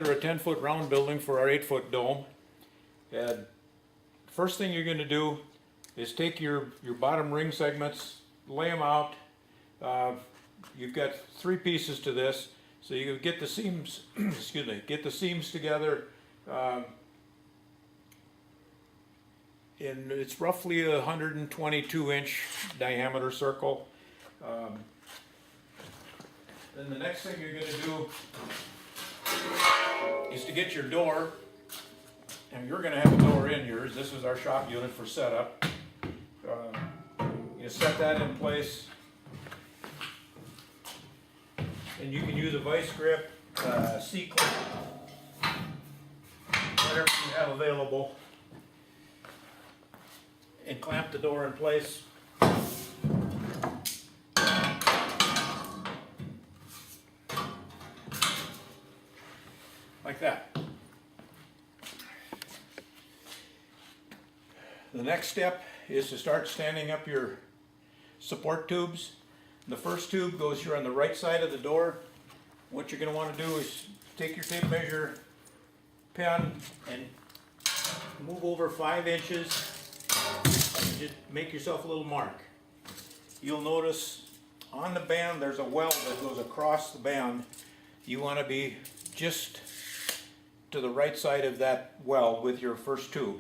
We're a 10-foot round building for our 8-foot dome. And first thing you're going to do is take your bottom ring segments, lay them out. You've got 3 pieces to this, so you get the seams, excuse me, get the seams together. And it's roughly a 122-inch diameter circle. Then the next thing you're going to do is to get your door, and you're going to have a door in yours. This is our shop unit for setup. You set that in place, and you can use a vice grip, C-clip, whatever you have available, and clamp the door in place. Like that. The next step is to start standing up your support tubes. The first tube goes here on the right side of the door. What you're going to want to do is take your tape measure pen and move over 5 inches and just make yourself a little mark. You'll notice on the band there's a weld that goes across the band. You want to be just to the right side of that weld with your first tube.